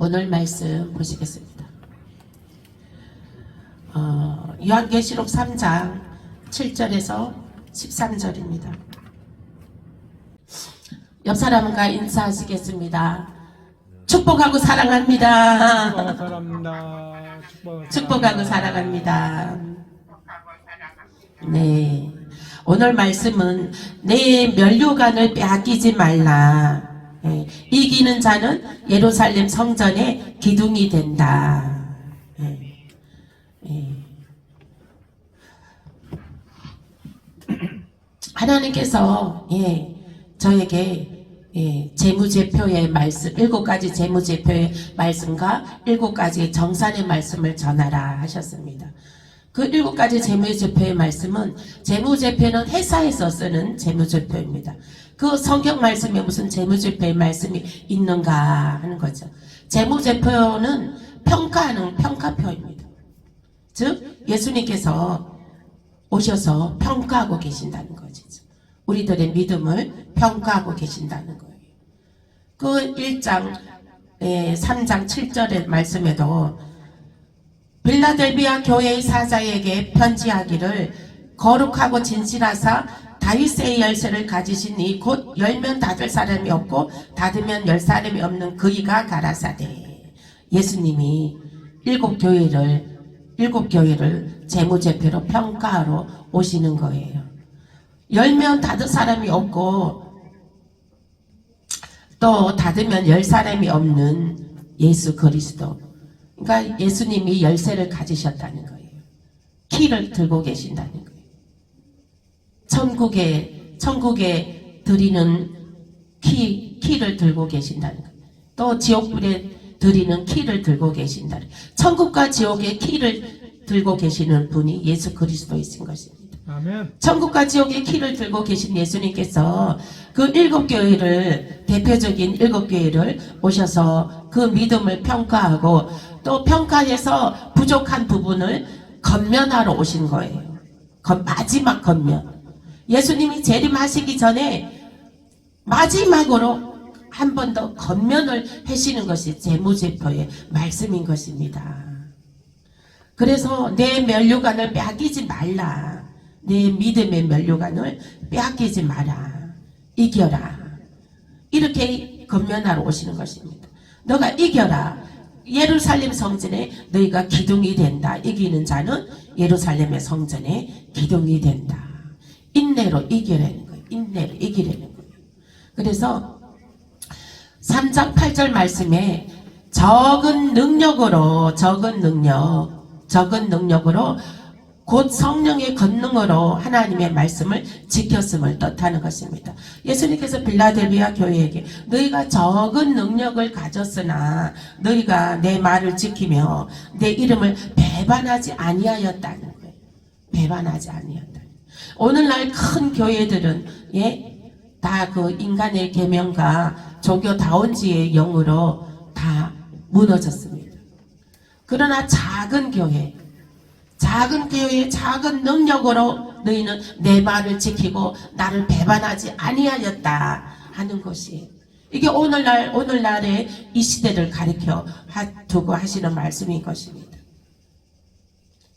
오늘 말씀 보시겠습니다. 요한계시록 3장 7절에서 13절입니다. 옆 사람과 인사하시겠습니다. 축복하고 사랑합니다. 축복하고 사랑합니다. 축복하고 사랑합니다. 네, 오늘 말씀은 내 면류관을 빼앗기지 말라. 네, 이기는 자는 예루살렘 성전의 기둥이 된다. 네, 네. 하나님께서 저에게 재무제표의 말씀, 7가지 재무제표의 말씀과 7가지 정산의 말씀을 전하라 하셨습니다. 그 7가지 재무제표의 말씀은, 재무제표는 회사에서 쓰는 재무제표입니다. 그 성경 말씀에 무슨 재무제표의 말씀이 있는가 하는 거죠. 재무제표는 평가하는 평가표입니다. 즉 예수님께서 오셔서 평가하고 계신다는 거죠. 우리들의 믿음을 평가하고 계신다는 거예요. 그 1장 3장 7절의 말씀에도 빌라델비아 교회의 사자에게 편지하기를 거룩하고 진실하사 다윗의 열쇠를 가지시니 곧 열면 닫을 사람이 없고 닫으면 열 사람이 없는 그이가 가라사대. 예수님이 일곱 교회를 재무제표로 평가하러 오시는 거예요. 열면 닫을 사람이 없고 또 닫으면 열 사람이 없는 예수 그리스도. 그러니까 예수님이 열쇠를 가지셨다는 거예요. 키를 들고 계신다는 거예요. 천국에 드리는 키를 들고 계신다는 거예요. 또 지옥불에 드리는 키를 들고 계신다는 거예요. 천국과 지옥의 키를 들고 계시는 분이 예수 그리스도이신 것입니다. 아멘. 천국과 지옥의 키를 들고 계신 예수님께서 그 7교회를, 대표적인 7교회를 오셔서 그 믿음을 평가하고 또 평가해서 부족한 부분을 건면하러 오신 거예요. 마지막 건면. 예수님이 재림하시기 전에 마지막으로 한 번 더 건면을 하시는 것이 재무제표의 말씀인 것입니다. 그래서 내 면류관을 빼앗기지 말라. 내 믿음의 면류관을 빼앗기지 마라. 이겨라. 이렇게 건면하러 오시는 것입니다. 너가 이겨라. 예루살렘 성전에 너희가 기둥이 된다. 이기는 자는 예루살렘의 성전에 기둥이 된다. 인내로 이기라는 거예요. 인내로 이기라는 거예요. 그래서 3장 8절 말씀에 적은 능력으로 곧 성령의 권능으로 하나님의 말씀을 지켰음을 뜻하는 것입니다. 예수님께서 빌라델비아 교회에게 너희가 적은 능력을 가졌으나 너희가 내 말을 지키며 내 이름을 배반하지 아니하였다는 거예요. 배반하지 아니하였다. 오늘날 큰 교회들은 다 그 인간의 계명과 종교다운지의 영으로 다 무너졌습니다. 그러나 작은 교회의 작은 능력으로 너희는 내 말을 지키고 나를 배반하지 아니하였다 하는 것이, 이게 오늘날의 이 시대를 가리켜 두고 하시는 말씀인 것입니다.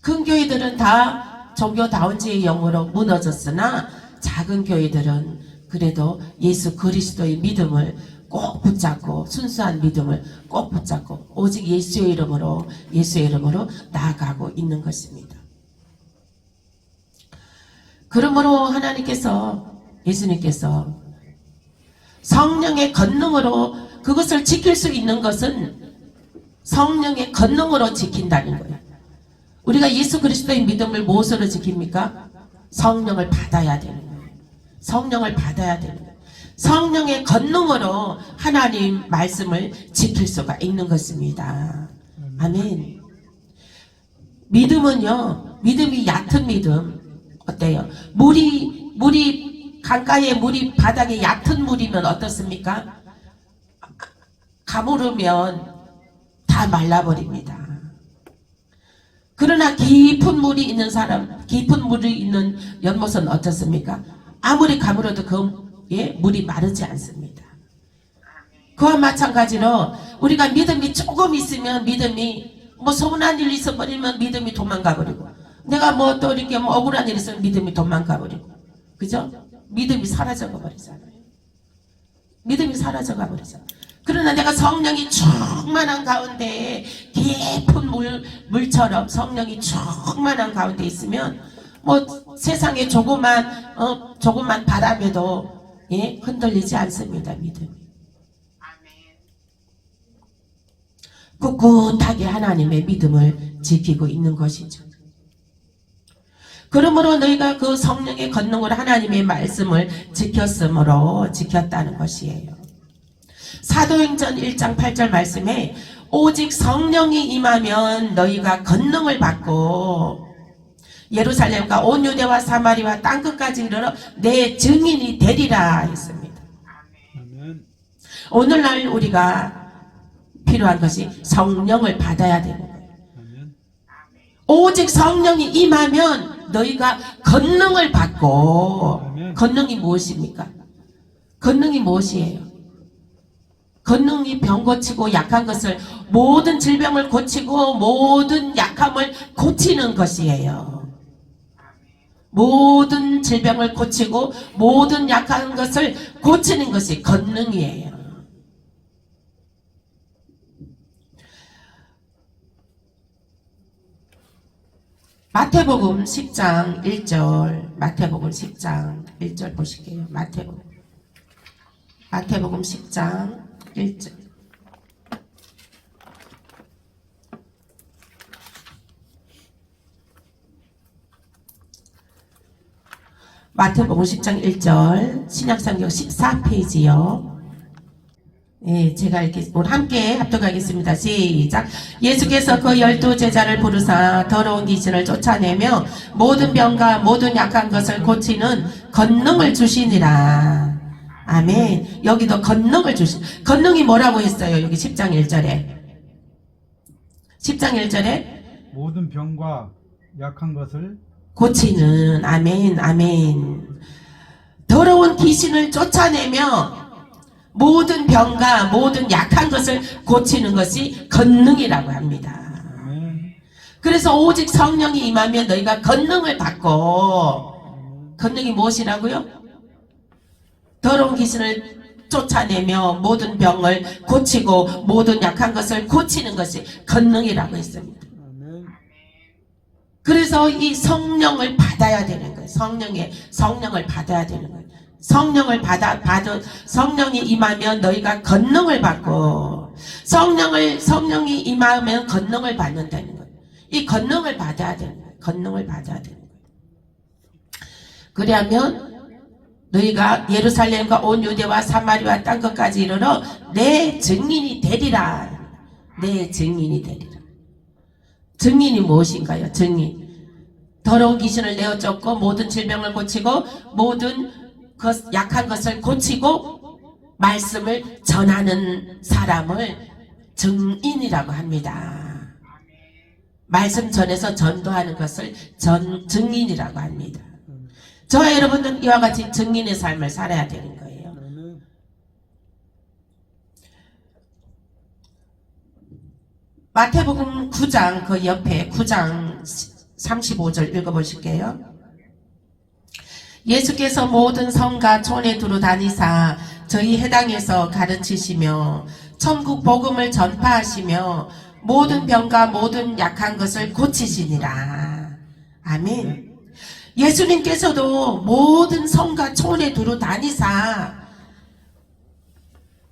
큰 교회들은 다 종교다운지의 영으로 무너졌으나 작은 교회들은 그래도 예수 그리스도의 믿음을 꼭 붙잡고, 순수한 믿음을 꼭 붙잡고 오직 예수의 이름으로 나아가고 있는 것입니다. 그러므로 예수님께서 성령의 권능으로 그것을 지킬 수 있는 것은 성령의 권능으로 지킨다는 거예요. 우리가 예수 그리스도의 믿음을 무엇으로 지킵니까? 성령을 받아야 되는 거예요. 성령을 받아야 되는 거예요. 성령의 권능으로 하나님 말씀을 지킬 수가 있는 것입니다. 아멘. 믿음이 얕은 믿음 어때요? 강가에 물이 바닥에 얕은 물이면 어떻습니까? 가물으면 다 말라버립니다. 그러나 깊은 물이 있는 연못은 어떻습니까? 아무리 가물어도 물이 마르지 않습니다. 그와 마찬가지로 우리가 믿음이 조금 있으면 믿음이 뭐 서운한 일이 있어버리면 믿음이 도망가 버리고, 내가 뭐 또 이렇게 뭐 억울한 일이 있으면 믿음이 도망가 버리고, 그죠? 믿음이 사라져가 버리잖아요. 믿음이 사라져가 버리잖아요. 그러나 내가 성령이 충만한 가운데, 깊은 물처럼 성령이 충만한 가운데 있으면 뭐 세상에 조그만 바람에도 흔들리지 않습니다. 믿음이 꿋꿋하게 하나님의 믿음을 지키고 있는 것이죠. 그러므로 너희가 그 성령의 권능으로 하나님의 말씀을 지켰다는 것이에요. 사도행전 1장 8절 말씀에 오직 성령이 임하면 너희가 권능을 받고 예루살렘과 온 유대와 사마리와 땅끝까지 이르러 내 증인이 되리라 했습니다. 오늘날 우리가 필요한 것이 성령을 받아야 되는 거예요. 오직 성령이 임하면 너희가 권능을 받고, 권능이 무엇입니까? 권능이 무엇이에요? 권능이 병 고치고 약한 것을, 모든 질병을 고치고 모든 약함을 고치는 것이에요. 모든 질병을 고치고 모든 약한 것을 고치는 것이 권능이에요. 마태복음 10장 1절, 마태복음 10장 1절 보실게요. 마태복음 10장 1절. 마태복음 10장 1절, 신약성경 14페이지요. 예, 제가 이렇게 오늘 함께 합독하겠습니다. 시작. 예수께서 그 12 제자를 부르사 더러운 귀신을 쫓아내며 모든 병과 모든 약한 것을 고치는 권능을 주시니라. 아멘. 여기도 권능을 권능이 뭐라고 했어요? 여기 10장 1절에. 10장 1절에 모든 병과 약한 것을 고치는, 아멘, 아멘. 더러운 귀신을 쫓아내며 모든 병과 모든 약한 것을 고치는 것이 권능이라고 합니다. 그래서 오직 성령이 임하면 너희가 권능을 받고, 권능이 무엇이라고요? 더러운 귀신을 쫓아내며 모든 병을 고치고 모든 약한 것을 고치는 것이 권능이라고 했습니다. 그래서 이 성령을 받아야 되는 거예요. 성령을 받아야 되는 거예요. 성령이 임하면 너희가 권능을 받고, 성령이 임하면 권능을 받는다는 거예요. 이 권능을 받아야 되는 거예요. 권능을 받아야 되는 거예요. 그러면 너희가 예루살렘과 온 유대와 사마리와 땅끝까지 이르러 내 증인이 되리라. 내 증인이 되리라. 증인이 무엇인가요? 증인. 더러운 귀신을 내어 쫓고 모든 질병을 고치고 모든 약한 것을 고치고 말씀을 전하는 사람을 증인이라고 합니다. 말씀 전해서 전도하는 것을 증인이라고 합니다. 저와 여러분은 이와 같이 증인의 삶을 살아야 되는 거예요. 마태복음 9장 그 옆에 9장 35절 읽어보실게요. 예수께서 모든 성과 촌에 두루 다니사 저희 해당에서 가르치시며 천국 복음을 전파하시며 모든 병과 모든 약한 것을 고치시니라. 아멘. 예수님께서도 모든 성과 촌에 두루 다니사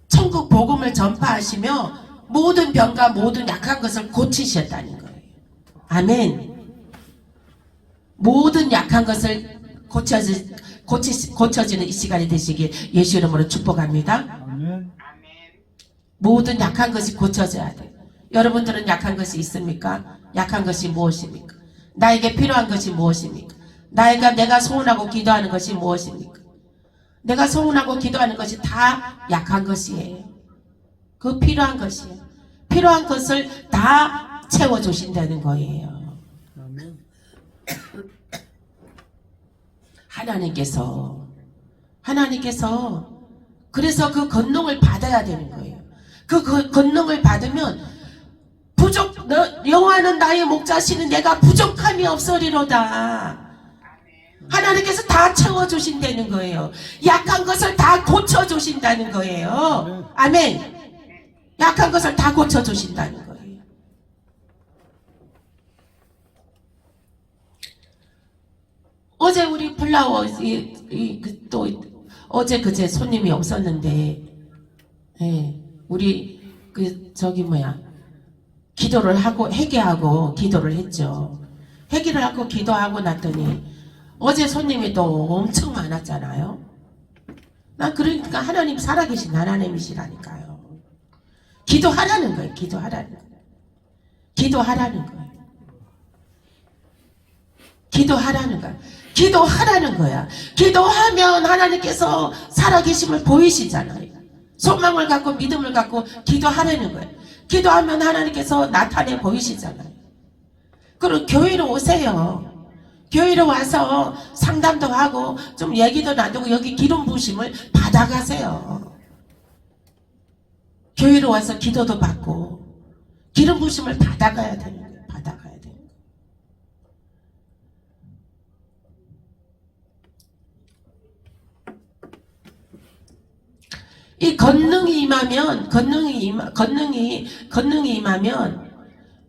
천국 복음을 전파하시며 모든 병과 모든 약한 것을 고치셨다는 거예요. 아멘. 모든 약한 것을 고쳐지는 이 시간이 되시길 예수 이름으로 축복합니다. 아멘. 모든 약한 것이 고쳐져야 돼요. 여러분들은 약한 것이 있습니까? 약한 것이 무엇입니까? 나에게 필요한 것이 무엇입니까? 내가 소원하고 기도하는 것이 무엇입니까? 내가 소원하고 기도하는 것이 다 약한 것이에요. 그 필요한 것이에요. 필요한 것을 다 채워주신다는 거예요. 아멘. 하나님께서 그래서 그 권능을 받아야 되는 거예요. 그 권능을 받으면 여호와는 나의 목자시는 내가 부족함이 없으리로다. 하나님께서 다 채워주신다는 거예요. 약한 것을 다 고쳐주신다는 거예요. 아멘. 약한 것을 다 고쳐주신다는 거예요. 어제 우리 플라워 또 어제 그제 손님이 없었는데, 예, 우리 기도를 하고 회개하고 기도를 했죠. 회개를 하고 기도하고 났더니 어제 손님이 또 엄청 많았잖아요. 난 그러니까 하나님 살아계신 하나님이시라니까요. 기도하라는 거예요. 기도하라는 거예요. 기도하라는 거예요. 기도하라는 거야. 기도하라는 거야. 기도하면 하나님께서 살아계심을 보이시잖아요. 소망을 갖고 믿음을 갖고 기도하라는 거예요. 기도하면 하나님께서 나타내 보이시잖아요. 그리고 교회로 오세요. 교회로 와서 상담도 하고 좀 얘기도 나누고 여기 기름 부으심을 받아가세요. 교회로 와서 기도도 받고 기름 부으심을 받아가야 되는 거예요. 받아가야 되는 거예요. 이 권능이 임하면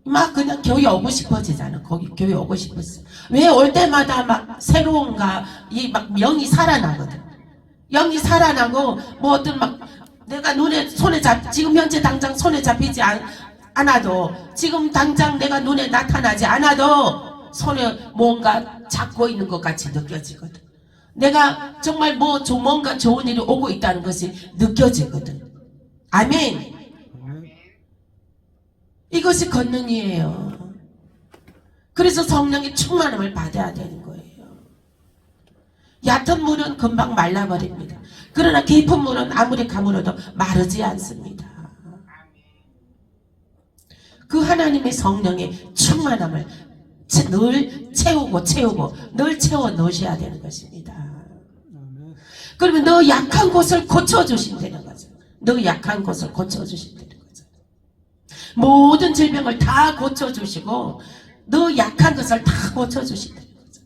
막 그냥 교회 오고 싶어지잖아. 거기 교회 오고 싶었어. 왜 올 때마다 막 새로운가 이 막 영이 살아나거든. 영이 살아나고 뭐 어떤 막 내가 지금 현재 당장 손에 잡히지 않아도 지금 당장 내가 눈에 나타나지 않아도 손에 뭔가 잡고 있는 것 같이 느껴지거든. 내가 정말 뭔가 좋은 일이 오고 있다는 것이 느껴지거든. 아멘. 이것이 권능이에요. 그래서 성령의 충만함을 받아야 되는 거예요. 얕은 물은 금방 말라버립니다. 그러나 깊은 물은 아무리 가물어도 마르지 않습니다. 그 하나님의 성령의 충만함을 늘 채우고 늘 채워 넣으셔야 되는 것입니다. 그러면 너 약한 곳을 고쳐주신다는 거죠. 너 약한 곳을 고쳐주신다는 거죠. 모든 질병을 다 고쳐주시고 너 약한 것을 다 고쳐주신다는 거죠.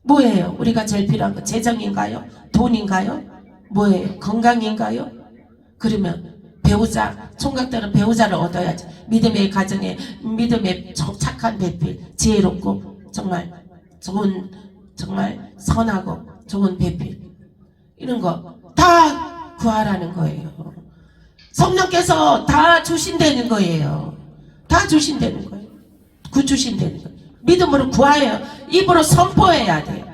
뭐예요? 우리가 제일 필요한 거 재정인가요? 돈인가요? 뭐예요? 건강인가요? 그러면 배우자, 총각들은 배우자를 얻어야지. 믿음의 가정에 믿음의 착한 배필, 지혜롭고 정말 선하고 좋은 배필, 이런 거 다 구하라는 거예요. 성령께서 다 주신다는 거예요. 다 주신다는 거예요. 주신다는 거예요. 믿음으로 구하여요. 입으로 선포해야 돼요.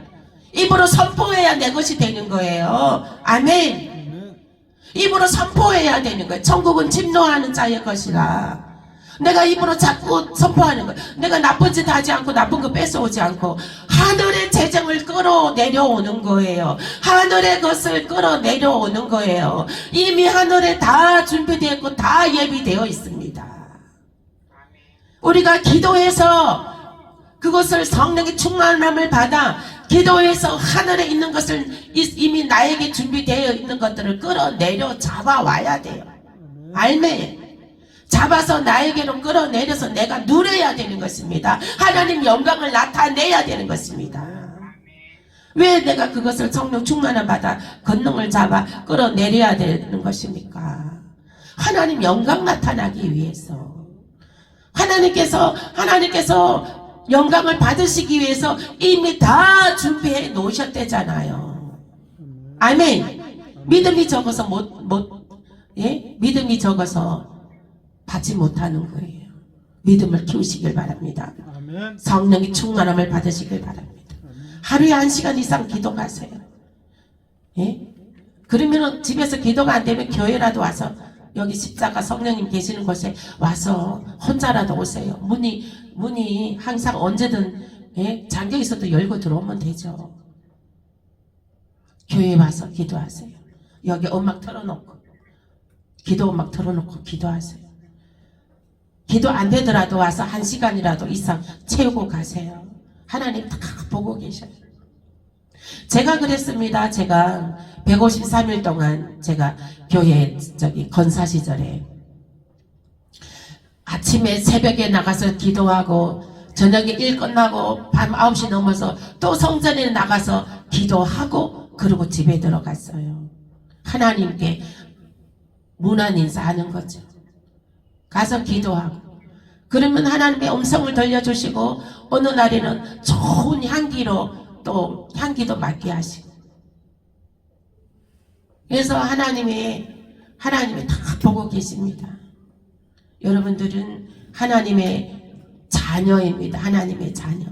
입으로 선포해야 내 것이 되는 거예요. 아멘. 입으로 선포해야 되는 거예요. 천국은 침노하는 자의 것이라. 내가 입으로 자꾸 선포하는 거예요. 내가 나쁜 짓 하지 않고 나쁜 거 뺏어오지 않고 하늘의 재정을 끌어내려오는 거예요. 하늘의 것을 끌어내려오는 거예요. 이미 하늘에 다 준비되어 있고 다 예비되어 있습니다. 우리가 기도해서 그것을 성령의 충만함을 받아 기도해서 하늘에 있는 것을 이미 나에게 준비되어 있는 것들을 끌어내려 잡아와야 돼요. 알매 잡아서 나에게로 끌어내려서 내가 누려야 되는 것입니다. 하나님 영광을 나타내야 되는 것입니다. 왜 내가 그것을 성령 충만함 받아 권능을 잡아 끌어내려야 되는 것입니까? 하나님 영광 나타나기 위해서 하나님께서 영광을 받으시기 위해서 이미 다 준비해 놓으셨대잖아요. 아멘. 믿음이 적어서 믿음이 적어서 받지 못하는 거예요. 믿음을 키우시길 바랍니다. 아멘. 성령의 충만함을 받으시길 바랍니다. 하루에 1시간 이상 기도하세요. 예? 그러면 집에서 기도가 안 되면 교회라도 와서 여기 십자가 성령님 계시는 곳에 와서 혼자라도 오세요. 문이 항상 언제든 잠겨 있어도 열고 들어오면 되죠. 교회에 와서 기도하세요. 여기 음악 틀어놓고 기도 음악 틀어놓고 기도하세요. 기도 안 되더라도 와서 1시간이라도 이상 채우고 가세요. 하나님 다 보고 계셔요. 제가 그랬습니다. 제가 153일 동안 제가 교회 건사 시절에 아침에 새벽에 나가서 기도하고 저녁에 일 끝나고 밤 9시 넘어서 또 성전에 나가서 기도하고 그러고 집에 들어갔어요. 하나님께 문안 인사하는 거죠. 가서 기도하고 그러면 하나님의 음성을 들려주시고 어느 날에는 좋은 향기로 또 향기도 맡게 하시고 그래서 하나님이 다 보고 계십니다. 여러분들은 하나님의 자녀입니다. 하나님의 자녀.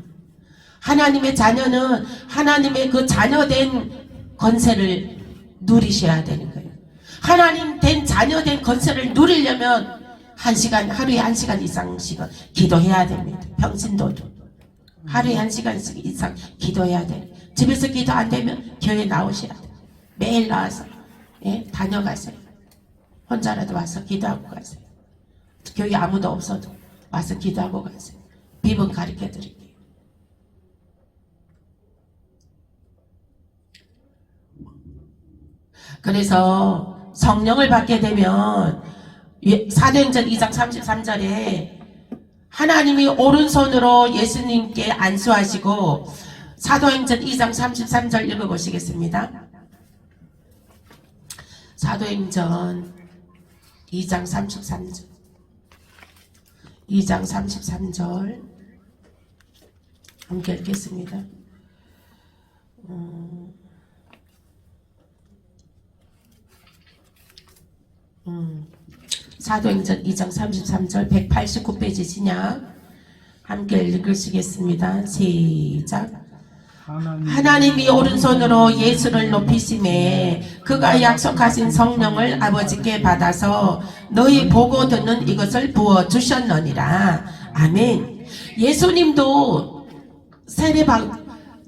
하나님의 자녀는 하나님의 그 자녀된 권세를 누리셔야 되는 거예요. 하나님 된 자녀된 권세를 누리려면 하루에 1시간 이상씩은 기도해야 됩니다. 평신도도 하루에 1시간씩 이상 기도해야 돼요. 집에서 기도 안 되면 교회 나오셔야 돼요. 매일 나와서 다녀가세요. 혼자라도 와서 기도하고 가세요. 교회 아무도 없어도 와서 기도하고 가세요. 비번 가르쳐 드릴게요. 그래서 성령을 받게 되면 사도행전 2장 33절에 하나님이 오른손으로 예수님께 안수하시고 사도행전 2장 33절 읽어보시겠습니다. 사도행전 2장 33절 2장 33절 함께 읽겠습니다. 사도행전 2장 33절 189페이지시냐 함께 읽으시겠습니다. 시작. 하나님이 오른손으로 예수를 높이심에 그가 약속하신 성령을 아버지께 받아서 너희 보고 듣는 이것을 부어주셨느니라. 아멘. 예수님도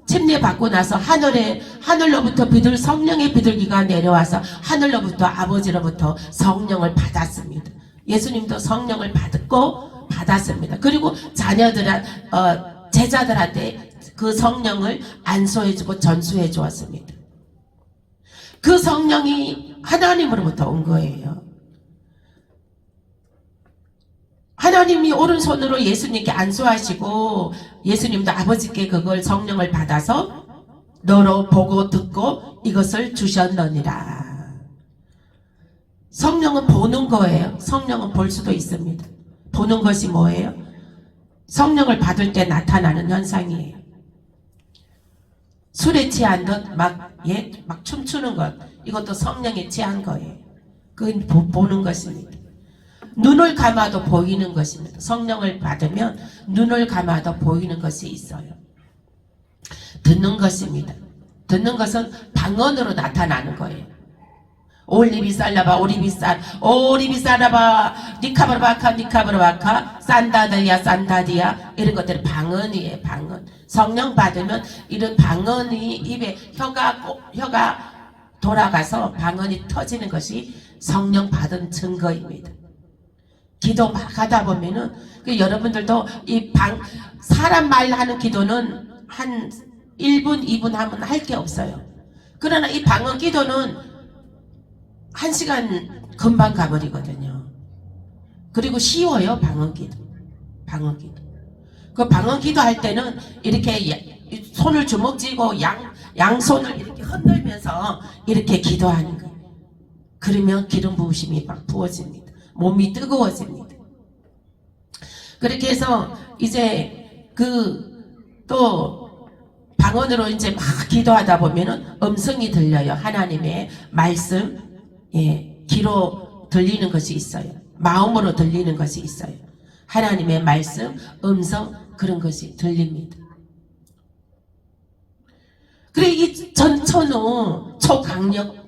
침례 받고 나서 하늘로부터 성령의 비둘기가 내려와서 하늘로부터 아버지로부터 성령을 받았습니다. 예수님도 성령을 받았습니다. 그리고 제자들한테 그 성령을 안수해주고 전수해 주었습니다. 그 성령이 하나님으로부터 온 거예요. 하나님이 오른손으로 예수님께 안수하시고 예수님도 아버지께 그걸 성령을 받아서 너로 보고 듣고 이것을 주셨느니라. 성령은 보는 거예요. 성령은 볼 수도 있습니다. 보는 것이 뭐예요? 성령을 받을 때 나타나는 현상이에요. 술에 취한 듯 막 춤추는 것, 이것도 성령에 취한 거예요. 그건 보는 것입니다. 눈을 감아도 보이는 것입니다. 성령을 받으면 눈을 감아도 보이는 것이 있어요. 듣는 것입니다. 듣는 것은 방언으로 나타나는 거예요. 올리비살라바 오리비살라바 니카브라바카 산다디아 이런 것들은 방언이에요. 방언. 성령 받으면 이런 방언이 입에 혀가 돌아가서 방언이 터지는 것이 성령 받은 증거입니다. 기도 막 하다 보면은 여러분들도 사람 말 하는 기도는 한 1분 2분 하면 할 게 없어요. 그러나 이 방언 기도는 1시간 금방 가버리거든요. 그리고 쉬워요. 방언 기도. 그 방언 기도 할 때는 이렇게 손을 주먹 쥐고 양손을 이렇게 흔들면서 이렇게 기도하는 거예요. 그러면 기름 부으심이 막 부어집니다. 몸이 뜨거워집니다. 그렇게 해서 이제 또 방언으로 이제 막 기도하다 보면은 음성이 들려요. 하나님의 말씀, 귀로 들리는 것이 있어요. 마음으로 들리는 것이 있어요. 하나님의 말씀, 음성 그런 것이 들립니다. 그래 이 전천후 초강력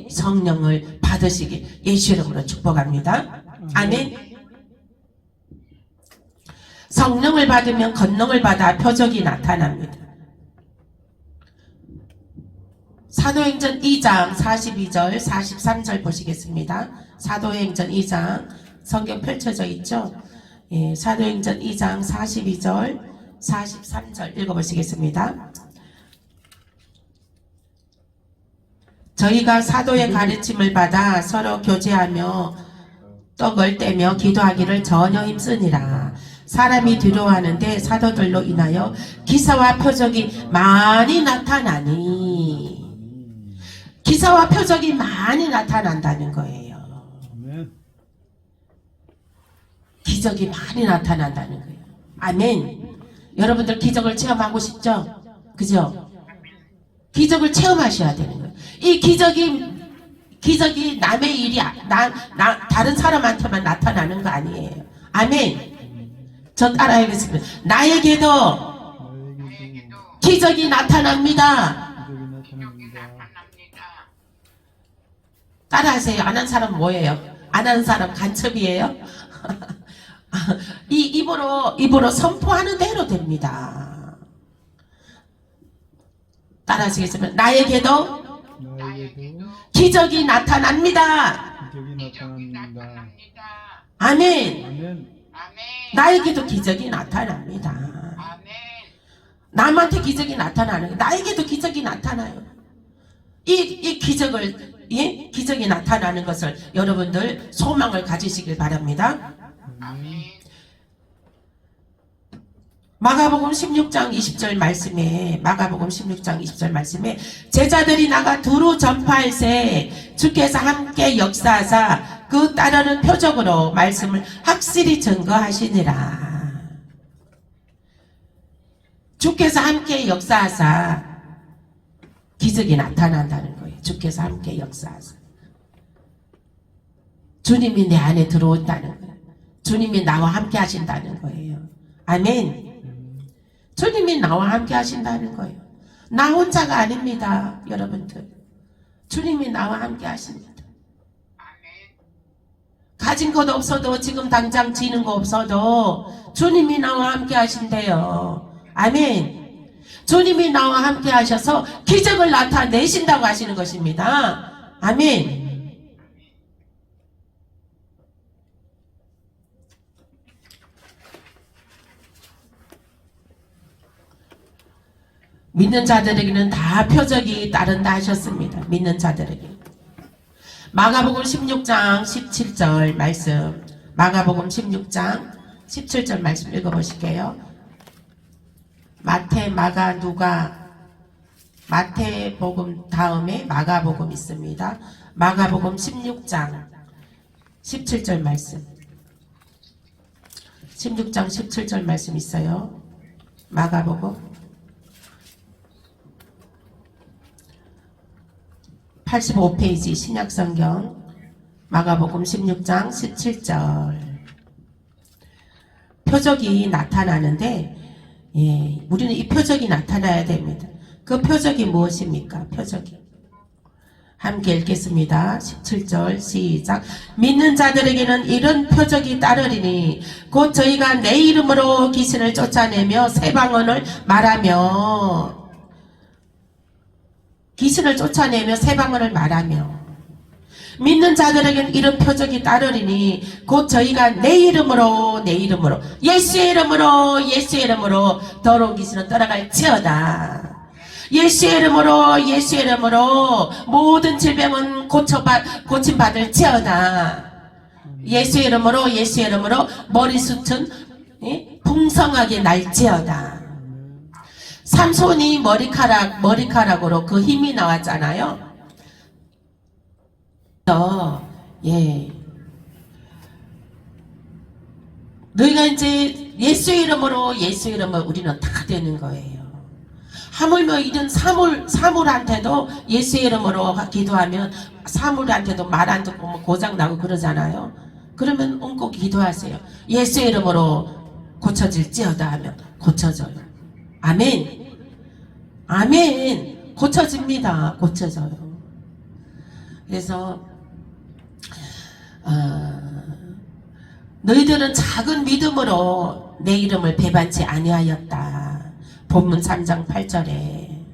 성령을 받으시기 예수 이름으로 축복합니다. 아멘. 성령을 받으면 권능을 받아 표적이 나타납니다. 사도행전 2장 42절 43절 보시겠습니다. 사도행전 2장 성경 펼쳐져 있죠. 사도행전 2장 42절 43절 읽어보시겠습니다. 저희가 사도의 가르침을 받아 서로 교제하며 떡을 떼며 기도하기를 전혀 힘쓰니라. 사람이 두려워하는데 사도들로 인하여 기사와 표적이 많이 나타나니, 기사와 표적이 많이 나타난다는 거예요. 아멘. 기적이 많이 나타난다는 거예요. 아멘. 여러분들 기적을 체험하고 싶죠? 그죠? 기적을 체험하셔야 되는 거예요. 이 기적이 남의 일이 다른 사람한테만 나타나는 거 아니에요. 아멘. 저 따라하겠습니다. 나에게도 기적이 나타납니다. 따라하세요. 안 한 사람 뭐예요? 안 한 사람 간첩이에요? 이 입으로 선포하는 대로 됩니다. 따라하시겠습니다. 나에게도 기적이 나타납니다. 아멘. 아멘. 나에게도 기적이 나타납니다. 남한테 기적이 나타나는 거예요. 나에게도 기적이 나타나요. 이 기적을, 예? 기적이 나타나는 것을 여러분들 소망을 가지시길 바랍니다. 마가복음 16장 20절 말씀에, 마가복음 16장 20절 말씀에 제자들이 나가 두루 전파할세 주께서 함께 역사하사 그 따르는 표적으로 말씀을 확실히 증거하시니라. 주께서 함께 역사하사 기적이 나타난다는 거예요. 주께서 함께 역사하사. 주님이 내 안에 들어온다는 거예요. 주님이 나와 함께 하신다는 거예요. 아멘. 주님이 나와 함께 하신다는 거예요. 나 혼자가 아닙니다. 여러분들. 주님이 나와 함께 하십니다. 가진 것 없어도, 지금 당장 지는 거 없어도 주님이 나와 함께 하신대요. 아멘. 주님이 나와 함께 하셔서 기적을 나타내신다고 하시는 것입니다. 아멘. 믿는 자들에게는 다 표적이 따른다 하셨습니다. 믿는 자들에게. 마가복음 16장 17절 말씀, 마가복음 16장 17절 말씀 읽어보실게요. 마태, 마가, 누가, 마태복음 다음에 마가복음 있습니다. 마가복음 16장 17절 말씀, 16장 17절 말씀 있어요. 마가복음 85페이지 신약성경 마가복음 16장 17절. 표적이 나타나는데, 예, 우리는 이 표적이 나타나야 됩니다. 그 표적이 무엇입니까? 표적이. 함께 읽겠습니다. 17절 시작. 믿는 자들에게는 이런 표적이 따르리니 곧 저희가 내 이름으로 귀신을 쫓아내며 새 방언을 말하며, 귀신을 쫓아내며 새 방언을 말하며, 믿는 자들에게는 이런 표적이 따르리니 곧 저희가 내 이름으로 예수의 이름으로 더러운 귀신은 떠나갈지어다. 예수의 이름으로 모든 질병은 고침받을지어다. 예수의 이름으로 머리숱은, 예? 풍성하게 날지어다. 삼손이 머리카락으로 그 힘이 나왔잖아요. 예. 너희가 이제 예수의 이름으로 우리는 다 되는 거예요. 하물며 이런 사물한테도 예수의 이름으로 기도하면, 사물한테도 말 안 듣고 뭐 고장나고 그러잖아요. 그러면 꼭 기도하세요. 예수의 이름으로 고쳐질지어다 하면 고쳐져요. 아멘. 아멘. 고쳐집니다. 고쳐져요. 그래서 너희들은 작은 믿음으로 내 이름을 배반치 아니하였다. 본문 3장 8절에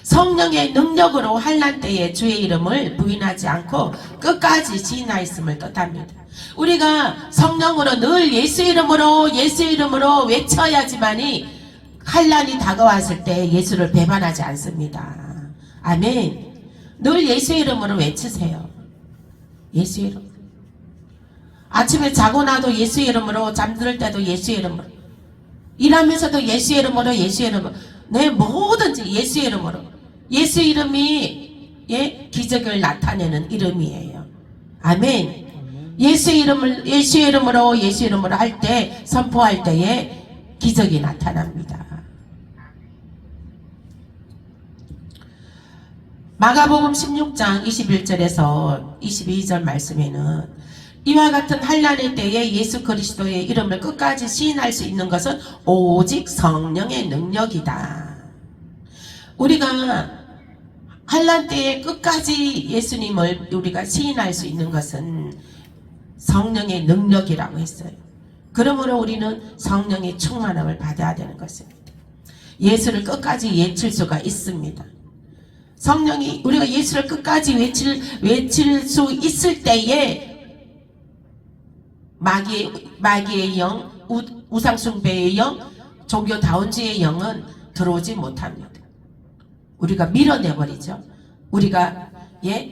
성령의 능력으로 환난 때에 주의 이름을 부인하지 않고 끝까지 지인하였음을 뜻합니다. 우리가 성령으로 늘 예수의 이름으로 외쳐야지만이 환난이 다가왔을 때 예수를 배반하지 않습니다. 아멘. 늘 예수의 이름으로 외치세요. 예수의 이름. 아침에 자고 나도 예수의 이름으로, 잠들 때도 예수의 이름으로, 일하면서도 예수의 이름으로, 예수의 이름으로, 내 뭐든지 예수의 이름으로. 예수의 이름이 기적을 나타내는 이름이에요. 아멘. 예수의 이름으로 할 때, 선포할 때에 기적이 나타납니다. 마가복음 16장 21절에서 22절 말씀에는 이와 같은 환난의 때에 예수 그리스도의 이름을 끝까지 시인할 수 있는 것은 오직 성령의 능력이다. 우리가 환난 때에 끝까지 예수님을 우리가 시인할 수 있는 것은 성령의 능력이라고 했어요. 그러므로 우리는 성령의 충만함을 받아야 되는 것입니다. 예수를 끝까지 외칠 수가 있습니다. 성령이, 우리가 예수를 끝까지 외칠 수 있을 때에 마귀의 영, 우상숭배의 영, 종교다운주의 영은 들어오지 못합니다. 우리가 밀어내버리죠. 우리가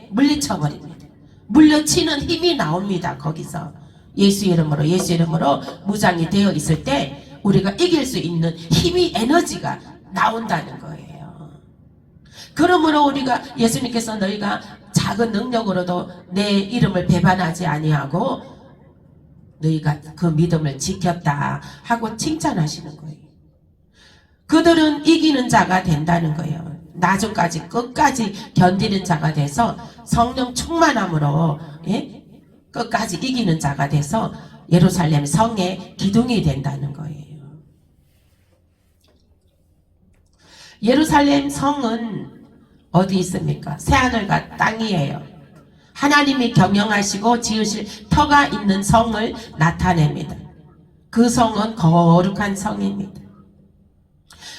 물리쳐버립니다. 물려치는 힘이 나옵니다. 거기서 예수 이름으로 무장이 되어 있을 때 우리가 이길 수 있는 힘이, 에너지가 나온다는 거예요. 그러므로 우리가, 예수님께서 너희가 작은 능력으로도 내 이름을 배반하지 아니하고 너희가 그 믿음을 지켰다 하고 칭찬하시는 거예요. 그들은 이기는 자가 된다는 거예요. 나중까지 끝까지 견디는 자가 돼서 성령 충만함으로 끝까지 이기는 자가 돼서 예루살렘 성의 기둥이 된다는 거예요. 예루살렘 성은 어디 있습니까? 새하늘과 땅이에요. 하나님이 경영하시고 지으실 터가 있는 성을 나타냅니다. 그 성은 거룩한 성입니다.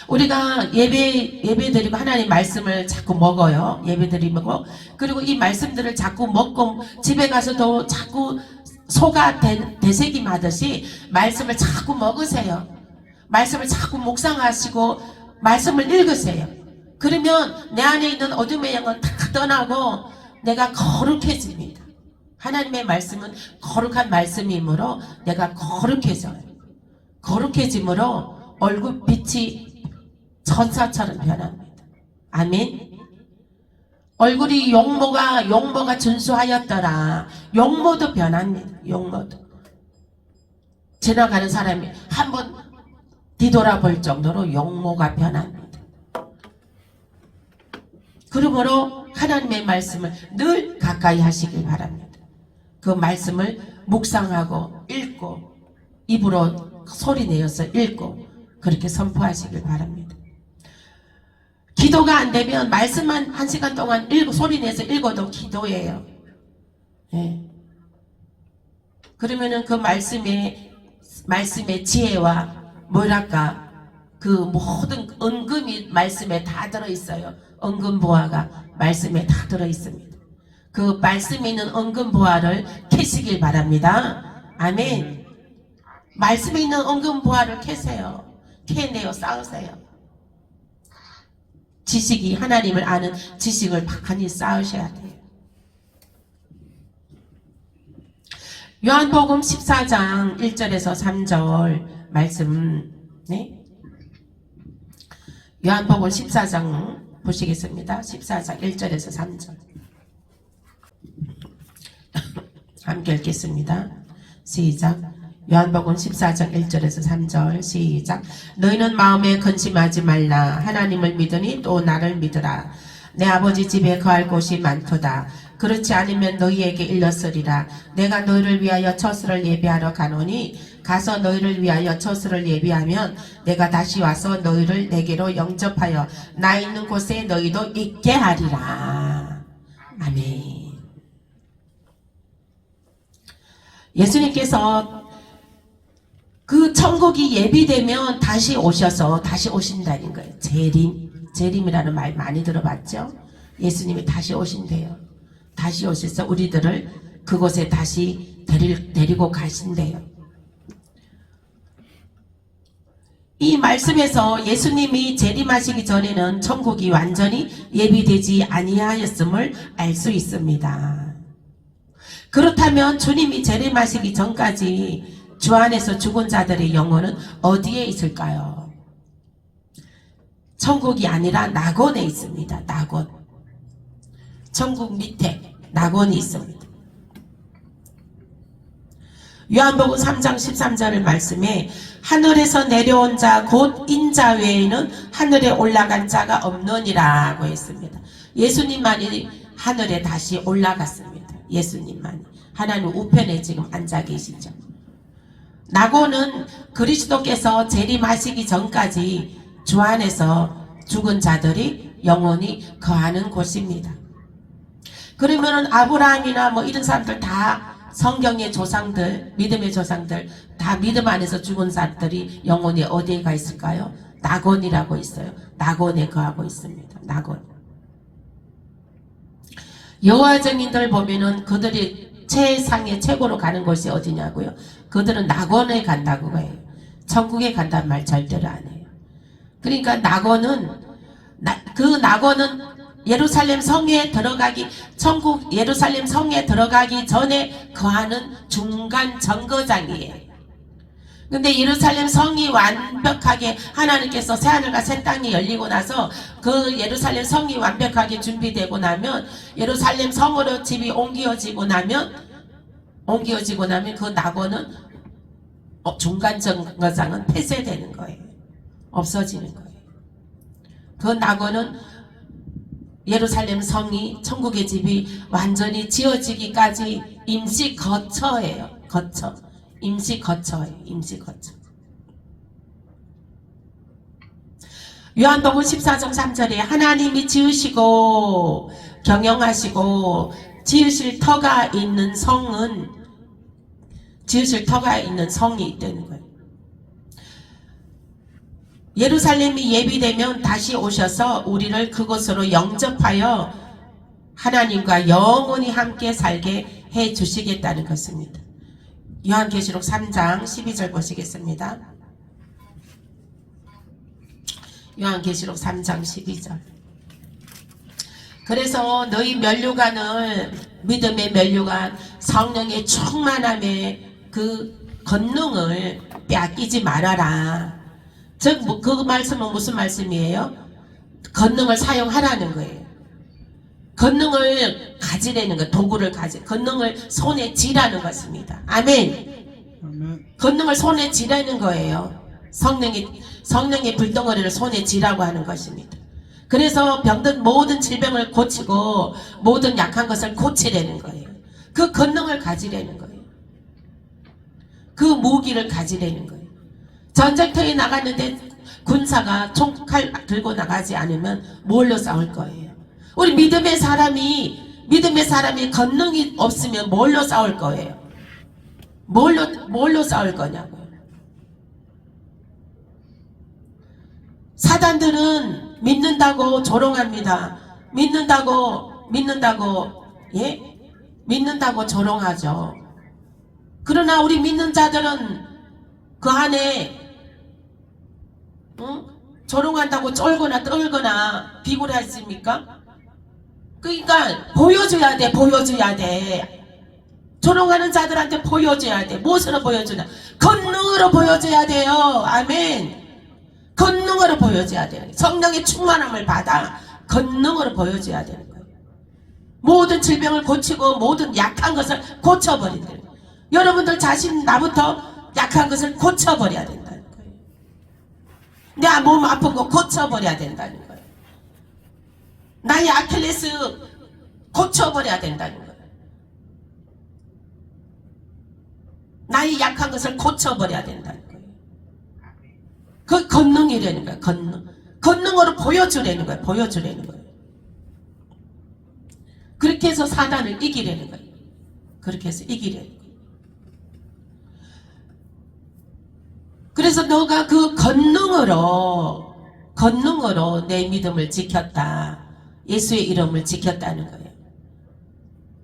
우리가 예배드리고 하나님 말씀을 자꾸 먹어요. 예배드리고, 그리고 이 말씀들을 자꾸 먹고 집에 가서도 자꾸 소가 되새김하듯이 말씀을 자꾸 먹으세요. 말씀을 자꾸 묵상하시고 말씀을 읽으세요. 그러면 내 안에 있는 어둠의 영은 다 떠나고 내가 거룩해집니다. 하나님의 말씀은 거룩한 말씀이므로 내가 거룩해져요. 거룩해짐으로 얼굴 빛이 천사처럼 변합니다. 아멘. 얼굴이 용모가 준수하였더라. 용모도 변합니다. 용모도. 지나가는 사람이 한번 뒤돌아볼 정도로 용모가 변합니다. 그러므로 하나님의 말씀을 늘 가까이 하시길 바랍니다. 그 말씀을 묵상하고 읽고 입으로 소리내어서 읽고 그렇게 선포하시길 바랍니다. 기도가 안 되면 말씀만 1시간 동안 소리내서 읽어도 기도예요. 그러면은 그 말씀의 지혜와 뭐랄까 그 모든 은금이 말씀에 다 들어있어요. 은금보화가 말씀에 다 들어있습니다. 그 말씀에 있는 은금보화를 캐시길 바랍니다. 아멘. 말씀에 있는 은금보화를 캐세요. 캐내어 쌓으세요. 지식이, 하나님을 아는 지식을 많이 쌓으셔야 돼요. 요한복음 14장 1절에서 3절 말씀, 요한복음 14장 보시겠습니다. 14장 1절에서 3절 함께 읽겠습니다. 시작. 요한복음 14장 1절에서 3절 시작. 너희는 마음에 근심하지 말라. 하나님을 믿으니 또 나를 믿으라. 내 아버지 집에 거할 곳이 많도다. 그렇지 않으면 너희에게 일렀으리라. 내가 너희를 위하여 처소를 예비하러 가노니 가서 너희를 위하여 처소를 예비하면 내가 다시 와서 너희를 내게로 영접하여 나 있는 곳에 너희도 있게 하리라. 아멘. 예수님께서 그 천국이 예비되면 다시 오신다는 거예요. 재림이라는 말 많이 들어봤죠? 예수님이 다시 오신대요. 다시 오셔서 우리들을 그곳에 다시 데리고 가신대요. 이 말씀에서 예수님이 재림하시기 전에는 천국이 완전히 예비되지 아니하였음을 알 수 있습니다. 그렇다면 주님이 재림하시기 전까지 주 안에서 죽은 자들의 영혼은 어디에 있을까요? 천국이 아니라 낙원에 있습니다. 낙원. 천국 밑에 낙원이 있습니다. 요한복음 3장 13절의 말씀에 하늘에서 내려온 자 곧 인자 외에는 하늘에 올라간 자가 없느니라고 했습니다. 예수님만이 하늘에 다시 올라갔습니다. 예수님만이. 하나님 우편에 지금 앉아 계시죠. 낙원은 그리스도께서 재림하시기 전까지 주 안에서 죽은 자들이 영원히 거하는 곳입니다. 그러면은 아브라함이나 뭐 이런 사람들 다 성경의 조상들, 믿음의 조상들 다 믿음 안에서 죽은 사람들이 영혼이 어디에 가 있을까요? 낙원이라고 있어요. 낙원에 거하고 있습니다. 낙원. 여호와 증인들 보면은 그들이 최상의 최고로 가는 곳이 어디냐고요? 그들은 낙원에 간다고 해요. 천국에 간다는 말 절대로 안 해요. 그러니까 낙원은 그 낙원은 예루살렘 성에 들어가기 천국 예루살렘 성에 들어가기 전에 거하는 중간 정거장이에요. 근데 예루살렘 성이 완벽하게 하나님께서 새하늘과 새 땅이 열리고 나서 그 예루살렘 성이 완벽하게 준비되고 나면 예루살렘 성으로 집이 옮겨지고 나면 그 낙원은 중간 정거장은 폐쇄되는 거예요. 없어지는 거예요. 그 낙원은 예루살렘 성이 천국의 집이 완전히 지어지기까지 임시 거처예요. 거처. 임시 거처예요. 임시 거처. 요한복음 14장 3절에 하나님이 지으시고 경영하시고 지으실 터가 있는 성이 있다는 거예요. 예루살렘이 예비되면 다시 오셔서 우리를 그곳으로 영접하여 하나님과 영원히 함께 살게 해 주시겠다는 것입니다. 요한계시록 3장 12절 보시겠습니다. 요한계시록 3장 12절. 그래서 너희 면류관을 믿음의 면류관 성령의 충만함의 그 권능을 빼앗기지 말아라. 즉 그 말씀은 무슨 말씀이에요? 권능을 사용하라는 거예요. 권능을 가지라는 거, 도구를 권능을 손에 쥐라는 것입니다. 아멘. 아멘. 권능을 손에 쥐라는 거예요. 성령의 불덩어리를 손에 쥐라고 하는 것입니다. 그래서 병든 모든 질병을 고치고 모든 약한 것을 고치라는 거예요. 그 권능을 가지라는 거예요. 그 무기를 가지라는 거예요. 전쟁터에 나갔는데 군사가 총칼 들고 나가지 않으면 뭘로 싸울 거예요? 우리 믿음의 사람이 권능이 없으면 뭘로 싸울 거예요? 뭘로 싸울 거냐고요? 사단들은 믿는다고 조롱합니다. 믿는다고 조롱하죠. 그러나 우리 믿는 자들은 그 안에 조롱한다고 쫄거나 떨거나 비굴하십니까? 그러니까 보여줘야 돼. 조롱하는 자들한테 보여줘야 돼. 무엇으로 보여주나? 권능으로 보여줘야 돼요. 아멘. 권능으로 보여줘야 돼요. 성령의 충만함을 받아 권능으로 보여줘야 되는 거예요. 모든 질병을 고치고 모든 약한 것을 고쳐버린다는 거예요. 여러분들 자신 나부터 약한 것을 고쳐버려야 된다는 거예요. 내 몸 아픈 거 고쳐버려야 된다는 거예요. 나의 아킬레스 고쳐버려야 된다는 거예요. 나의 약한 것을 고쳐버려야 된다는 거예요. 그 권능이라는 거예요. 권능으로 보여주라는 거예요. 그렇게 해서 사단을 이기라는 거예요. 그래서 너가 그 권능으로 내 믿음을 지켰다. 예수의 이름을 지켰다는 거예요.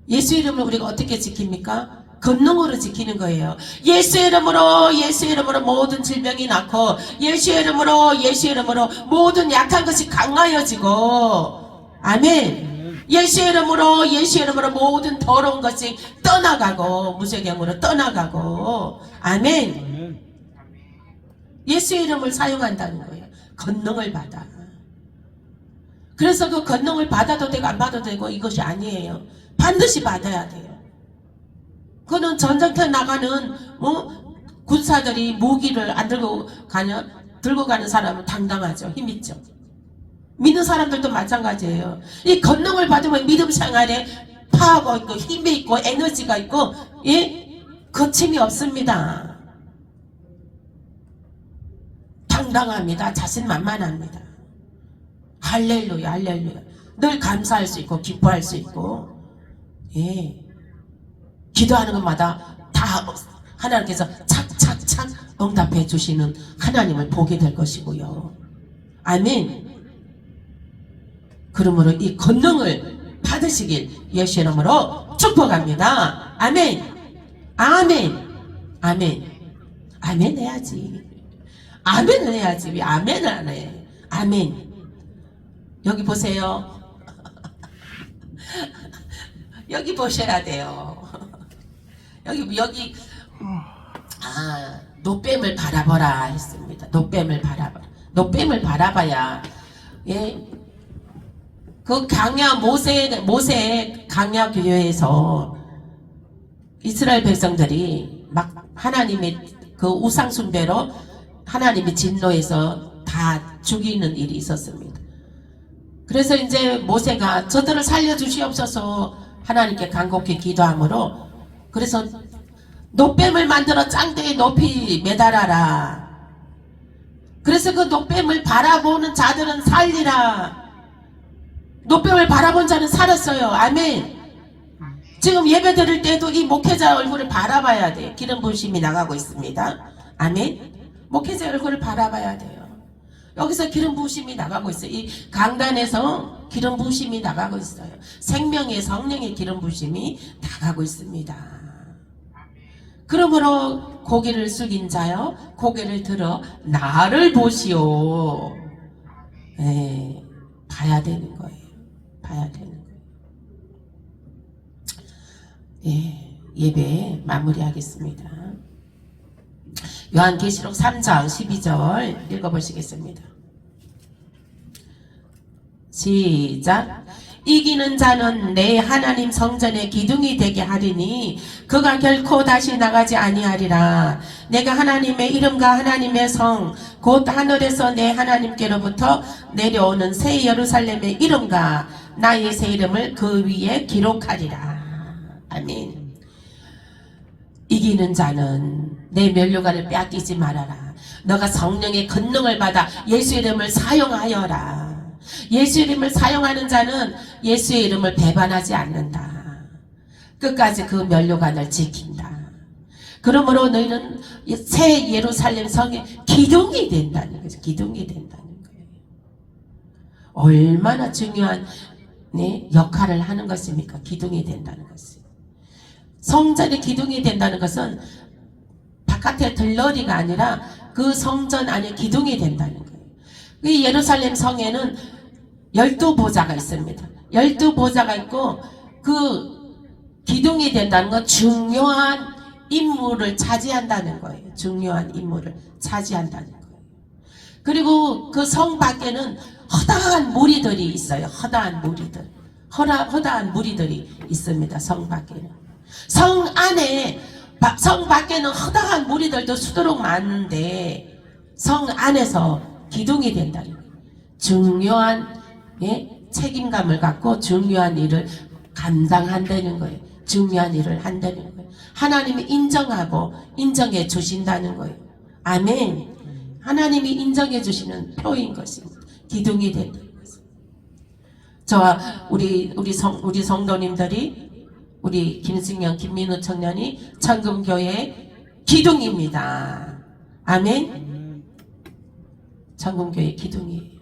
예수의 이름을 우리가 어떻게 지킵니까? 권능으로 지키는 거예요. 예수의 이름으로 모든 질병이 낫고, 예수의 이름으로 모든 약한 것이 강하여지고, 아멘. 예수의 이름으로 모든 더러운 것이 떠나가고, 무저경으로 떠나가고, 아멘. 아멘. 예수의 이름을 사용한다는 거예요. 권능을 받아. 그래서 그 권능을 받아도 되고 안 받아도 되고 이것이 아니에요. 반드시 받아야 돼요. 그는 전쟁터에 나가는 군사들이 무기를 안 들고 가는 사람은 당당하죠. 힘있죠. 믿는 사람들도 마찬가지예요. 이 권능을 받으면 믿음 생활에 파워가 있고 힘이 있고 에너지가 있고, 예? 거침이 없습니다. 당당합니다. 자신만만합니다. 할렐루야, 할렐루야. 늘 감사할 수 있고 기뻐할 수 있고, 예. 기도하는 것마다 다 하나님께서 착착착 응답해 주시는 하나님을 보게 될 것이고요. 아멘. 그러므로 이 권능을 받으시길 예수 이름으로 축복합니다. 아멘. 아멘. 아멘. 아멘 해야지. 아멘을 해야지. 왜 아멘을 안 해? 아멘. 여기 보세요. 여기 보셔야 돼요. 여기 노뱀을 바라보라 했습니다. 노뱀을 바라보라. 노뱀을 바라봐야, 예, 그 강야 모세 강야 교회에서 이스라엘 백성들이 막 하나님의 그 우상 숭배로 하나님의 진노에서 다 죽이는 일이 있었습니다. 그래서 이제 모세가 저들을 살려주시옵소서 하나님께 간곡히 기도하므로, 그래서 노뱀을 만들어 짱대에 높이 매달아라. 그래서 그 노뱀을 바라보는 자들은 살리라. 노뱀을 바라본 자는 살았어요. 아멘. 지금 예배 드릴 때도 이 목회자 얼굴을 바라봐야 돼요. 기름 부으심이 나가고 있습니다. 아멘. 목회자 얼굴을 바라봐야 돼요. 여기서 기름 부으심이 나가고 있어요. 이 강단에서 기름 부으심이 나가고 있어요. 생명의 성령의 기름 부으심이 나가고 있습니다. 그러므로 고개를 숙인 자여 고개를 들어 나를 보시오. 네, 봐야 되는 거예요. 봐야 되는 거예요. 예, 예배 마무리하겠습니다. 요한계시록 3장 12절 읽어보시겠습니다. 시작. 이기는 자는 내 하나님 성전의 기둥이 되게 하리니 그가 결코 다시 나가지 아니하리라. 내가 하나님의 이름과 하나님의 성 곧 하늘에서 내 하나님께로부터 내려오는 새 예루살렘의 이름과 나의 새 이름을 그 위에 기록하리라. 아멘. 이기는 자는 내 면류관을 빼앗기지 말아라. 너가 성령의 권능을 받아 예수 이름을 사용하여라. 예수 이름을 사용하는 자는 예수의 이름을 배반하지 않는다. 끝까지 그 면류관을 지킨다. 그러므로 너희는 새 예루살렘 성의 기둥이 된다는 거죠. 기둥이 된다는 거예요. 얼마나 중요한, 네, 역할을 하는 것입니까? 기둥이 된다는 것이. 성전의 기둥이 된다는 것은 바깥에 들러리가 아니라 그 성전 안에 기둥이 된다는 거예요. 이 예루살렘 성에는 12보좌가 있습니다. 12보좌가 있고 그 기둥이 된다는 건 중요한 임무를 차지한다는 거예요. 중요한 임무를 차지한다는 거예요. 그리고 그 성 밖에는 허다한 무리들이 있어요. 허다한 무리들. 허다한 무리들이 있습니다. 성 밖에는. 성 안에, 성 밖에는 허다한 무리들도 수두룩 많은데 성 안에서 기둥이 된다는 거예요. 중요한, 예, 책임감을 갖고 중요한 일을 감당한다는 거예요. 중요한 일을 한다는 거예요. 하나님이 인정하고 인정해 주신다는 거예요. 아멘. 하나님이 인정해 주시는 표인 것입니다. 기둥이 된다는 것입니다. 저와 우리 성도님들이, 우리 김승영, 김민우 청년이 천금교회 기둥입니다. 아멘. 천금교회 기둥이에요.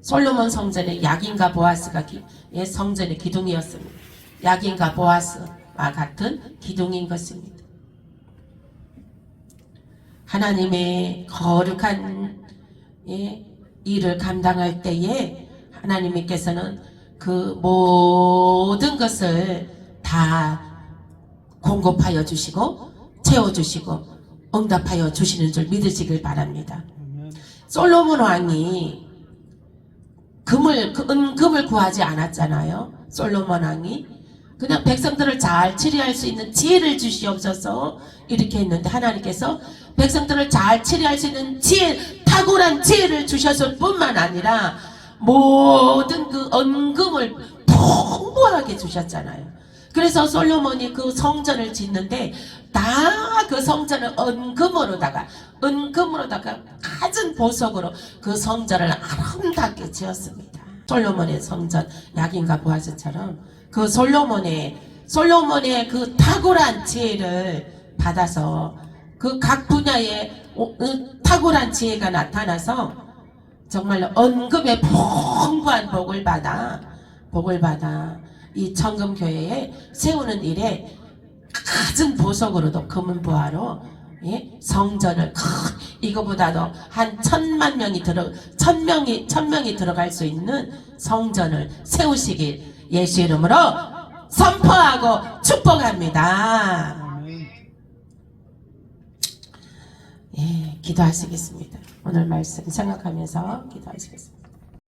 솔로몬 성전의 야긴과 보아스가 성전의 기둥이었습니다. 야긴과 보아스, 같은 기둥인 것입니다. 하나님의 거룩한 일을 감당할 때에 하나님께서는 그 모든 것을 다 공급하여 주시고 채워주시고 응답하여 주시는 줄 믿으시길 바랍니다. 아멘. 솔로몬 왕이 은금을 구하지 않았잖아요. 솔로몬 왕이 그냥 백성들을 잘 치리할 수 있는 지혜를 주시옵소서 이렇게 했는데 하나님께서 백성들을 잘 치리할 수 있는 지혜, 탁월한 지혜를 주셨을 뿐만 아니라 모든 그 은금을 풍부하게 주셨잖아요. 그래서 솔로몬이 그 성전을 짓는데 다 그 성전을 은금으로다가 갖은 보석으로 그 성전을 아름답게 지었습니다. 솔로몬의 성전 야긴과 보아스처럼 그 솔로몬의 그 탁월한 지혜를 받아서 그 각 분야의 탁월한 지혜가 나타나서 정말로 은금의 풍부한 복을 받아 이 청금교회에 세우는 일에 갖은 보석으로도 금은 부하로 성전을 이거보다도 한 1,000명이 들어갈 수 있는 성전을 세우시길 예수 이름으로 선포하고 축복합니다. 아멘. 기도하시겠습니다. 오늘 말씀 생각하면서 기도하시겠습니다.